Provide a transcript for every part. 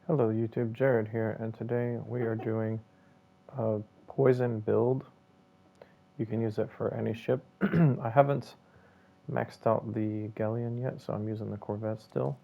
Hello YouTube, Jared here, and today we are doing a poison build. You can use it for any ship. I haven't maxed out the Galleon yet, so I'm using the Corvette still.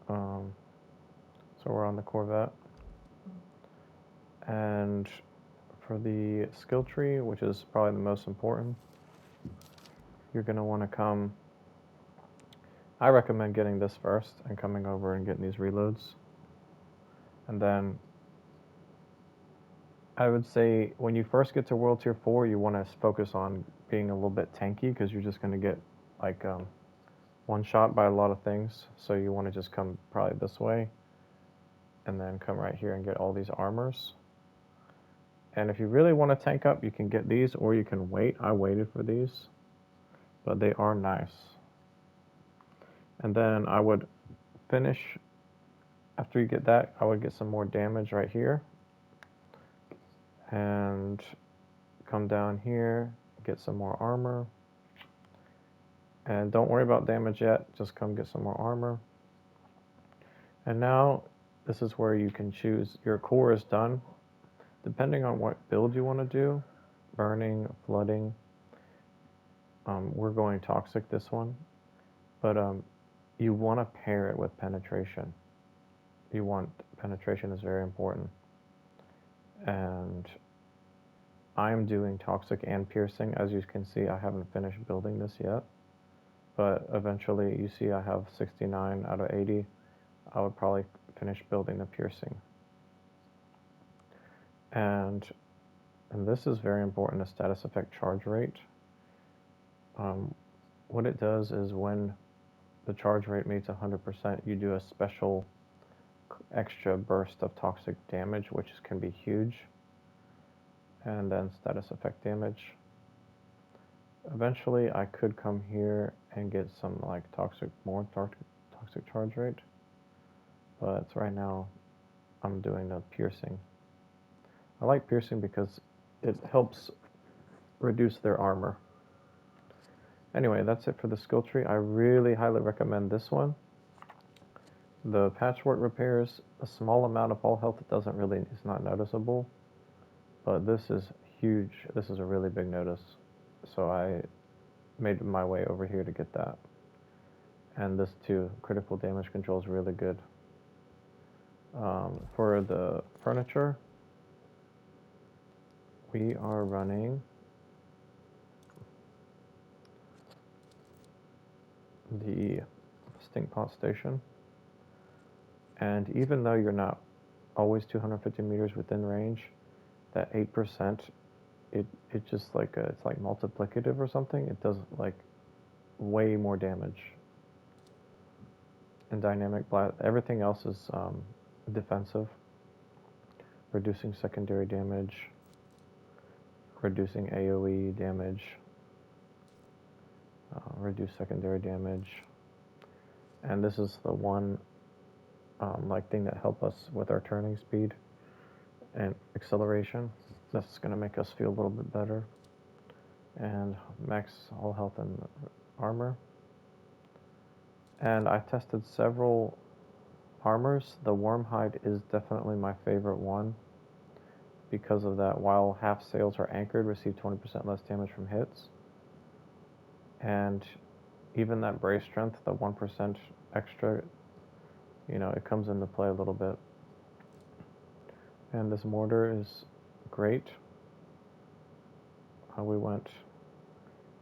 Um, so we're on the Corvette. And for the skill tree, which is probably the most important, you're going to want to come... I recommend getting this first and coming over and getting these reloads. And then I would say when you first get to World Tier 4, you want to focus on being a little bit tanky because you're just going to get like one shot by a lot of things. So you want to just come probably this way and then come right here and get all these armors. And if you really want to tank up, you can get these or you can wait. I waited for these, but they are nice. And then I would finish, after you get that, I would get some more damage right here. And come down here, get some more armor. And don't worry about damage yet, just come get some more armor. And now, this is where you can choose, your core is done. Depending on what build you want to do, burning, flooding, we're going toxic this one. But you want to pair it with penetration. Penetration is very important. And I'm doing toxic and piercing. As you can see, I haven't finished building this yet. But eventually, you see I have 69 out of 80. I would probably finish building the piercing. And this is very important, the status effect charge rate. What it does is when the charge rate meets 100%, you do a special extra burst of toxic damage, which can be huge. And then status effect damage. Eventually, I could come here and get some like more toxic charge rate. But right now, I'm doing the piercing. I like piercing because it helps reduce their armor. Anyway, that's it for the skill tree. I really highly recommend this one. The patchwork repairs a small amount of all health. It's not noticeable, but this is huge. This is a really big notice. So I made my way over here to get that. And this too, critical damage control is really good. For the furniture, we are running the Stinkpot Station. And even though you're not always 250 meters within range, that 8%, it just like it's like multiplicative or something. It does like way more damage. And dynamic blast, everything else is defensive, reducing secondary damage, reducing AoE damage, reduce secondary damage. And this is the one like thing that help us with our turning speed and acceleration. That's going to make us feel a little bit better. And max all health and armor. And I tested several armors. The Wormhide is definitely my favorite one because of that. While half sails are anchored, receive 20% less damage from hits. And even that brave strength, the 1% extra, it comes into play a little bit. And this mortar is great. You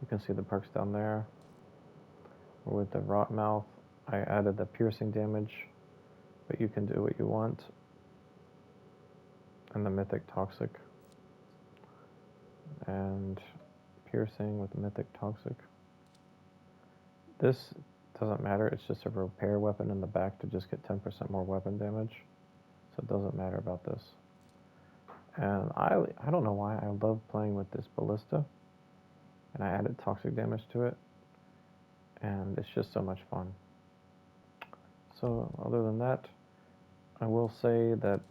can see the perks down there. With the rot mouth, I added the piercing damage, but you can do what you want. And the mythic toxic. And piercing with mythic toxic. This doesn't matter, it's just a repair weapon in the back to just get 10% more weapon damage. So it doesn't matter about this. And I don't know why I love playing with this ballista. And I added toxic damage to it. And it's just so much fun. So other than that, I will say that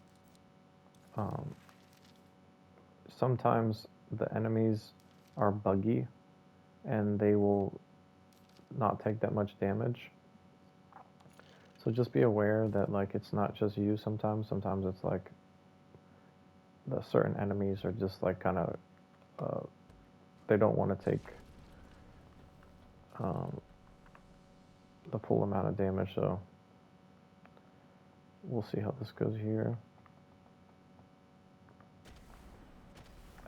sometimes the enemies are buggy and they will not take that much damage. So just be aware that like it's not just you sometimes. Sometimes it's like the certain enemies are just like kind of they don't want to take um, the full amount of damage. So we'll see how this goes here.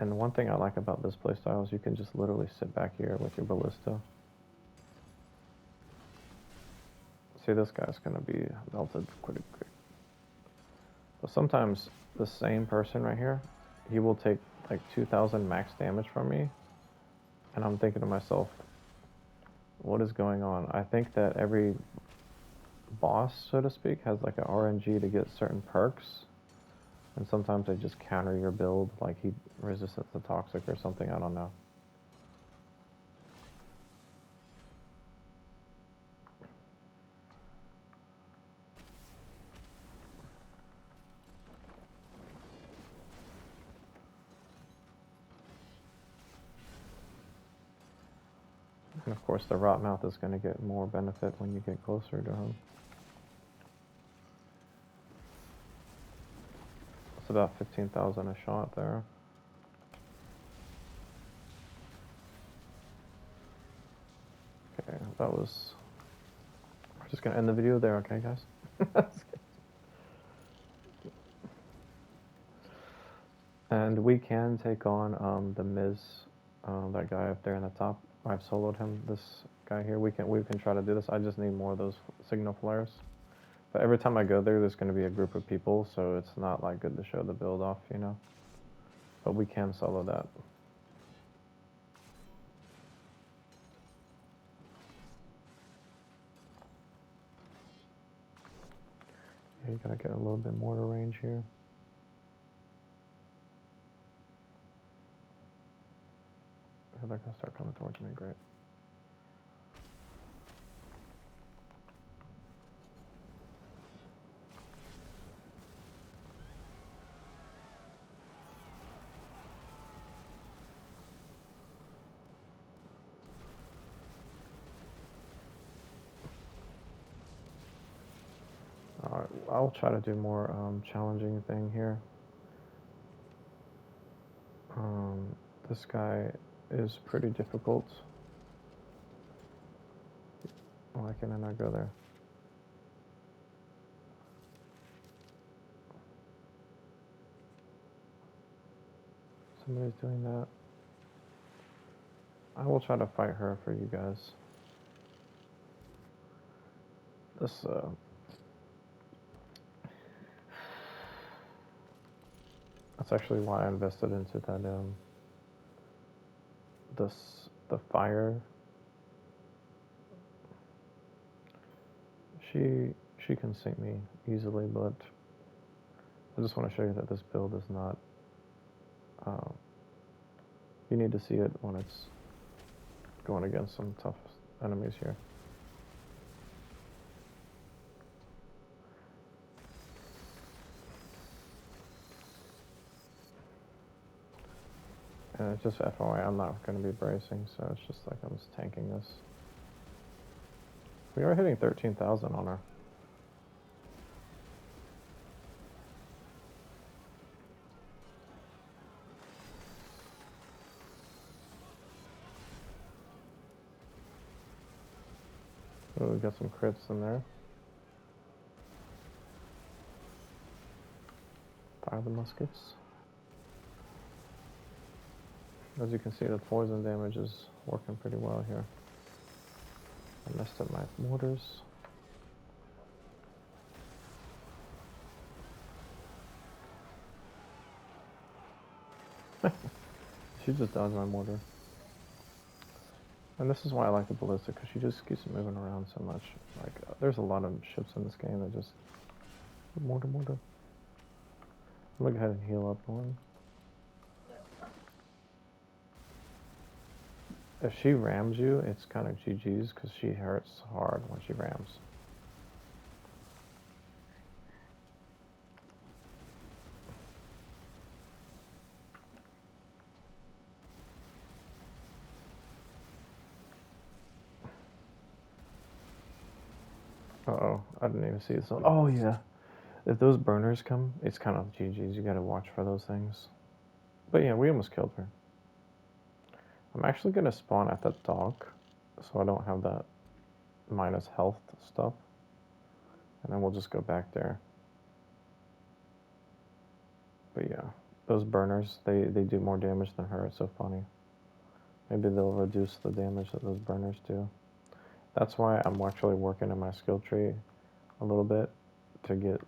And one thing I like about this playstyle is you can just literally sit back here with your ballista. See, this guy's gonna be melted pretty quick. But sometimes the same person right here, he will take like 2,000 max damage from me. And I'm thinking to myself, what is going on? I think that every boss, so to speak, has like an RNG to get certain perks. And sometimes they just counter your build, like he resistance to toxic or something, I don't know. And of course the rot mouth is going to get more benefit when you get closer to him. It's about 15,000 a shot there. Okay, that was... We're just going to end the video there, okay guys? And we can take on the Miz, that guy up there in the top. I've soloed him, this guy here. We can try to do this. I just need more of those signal flares. But every time I go there, there's going to be a group of people, so it's not like good to show the build off, you know. But we can solo that. Yeah, you gotta get a little bit more to range here. Oh, they're gonna start coming towards me, great. Alright, I'll try to do more challenging thing here. This guy is pretty difficult. Why can I not go there? Somebody's doing that. I will try to fight her for you guys. This, that's actually why I invested into that, the fire. She can sink me easily, but I just want to show you that this build is not, you need to see it when it's going against some tough enemies here. And it's just FYI, I'm not going to be bracing, so it's just like I'm just tanking this. We are hitting 13,000 on her. Oh, we got some crits in there. Fire the muskets. As you can see, the poison damage is working pretty well here. I messed up my mortars. She just dodged my mortar. And this is why I like the ballista, because she just keeps moving around so much. Like, there's a lot of ships in this game that just... Mortar. Look ahead and heal up one. If she rams you, it's kind of GG's, because she hurts hard when she rams. Uh-oh, I didn't even see this. Oh, yeah. If those burners come, it's kind of GG's. You gotta watch for those things. But yeah, we almost killed her. I'm actually gonna spawn at that dock, so I don't have that minus health stuff. And then we'll just go back there. But yeah, those burners, they do more damage than her. It's so funny. Maybe they'll reduce the damage that those burners do. That's why I'm actually working on my skill tree a little bit to get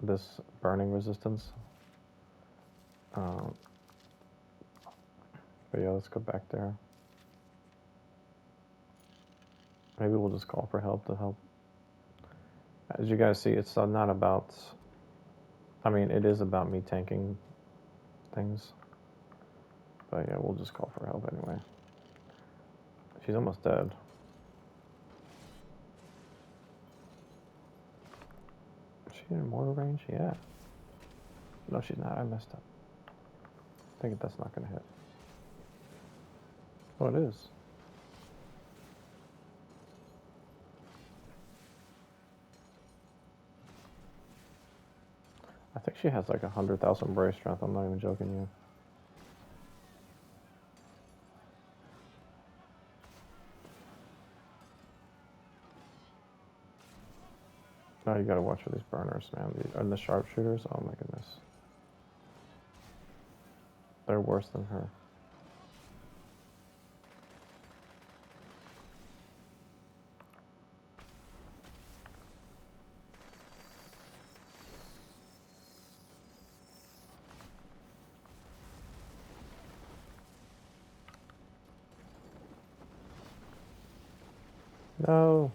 this burning resistance. But yeah, let's go back there. Maybe we'll just call for help to help. As you guys see, it's not about... I mean, it is about me tanking things. But yeah, we'll just call for help anyway. She's almost dead. Is she in mortal range? Yeah. No, she's not. I messed up. I think that's not going to hit. Oh, it is. I think she has like 100,000 brave strength. I'm not even joking you. Now you gotta watch for these burners, man. And the sharpshooters, oh my goodness. They're worse than her. No.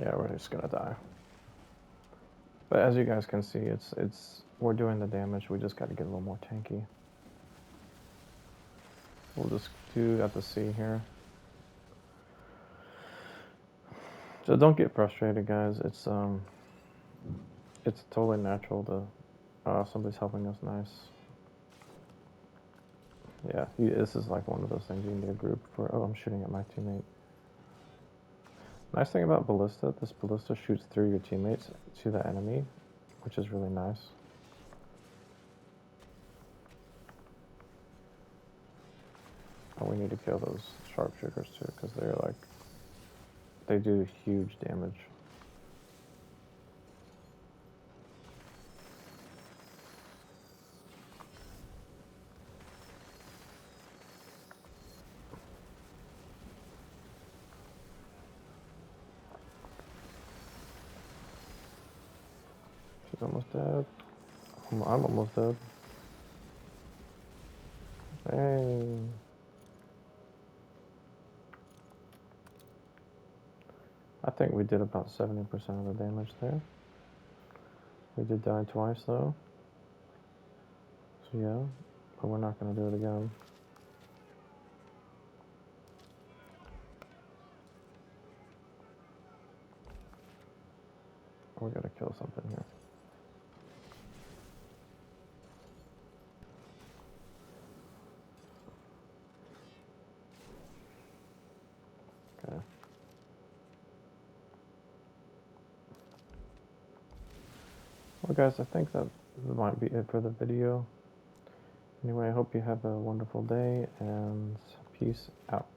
Yeah, we're just gonna die. But as you guys can see, we're doing the damage. We just gotta get a little more tanky. We'll just do at the C here. So don't get frustrated, guys. It's totally natural to somebody's helping us. Nice. Yeah, this is like one of those things you need a group for. Oh, I'm shooting at my teammate. Nice thing about Ballista, this Ballista shoots through your teammates to the enemy, which is really nice. And we need to kill those sharpshooters too, because they're like, they do huge damage. She's almost dead. I'm almost dead. Hey. I think we did about 70% of the damage there. We did die twice though. So yeah, but we're not going to do it again. We got to kill something here. Okay. Well guys, I think that might be it for the video. Anyway, I hope you have a wonderful day, and peace out.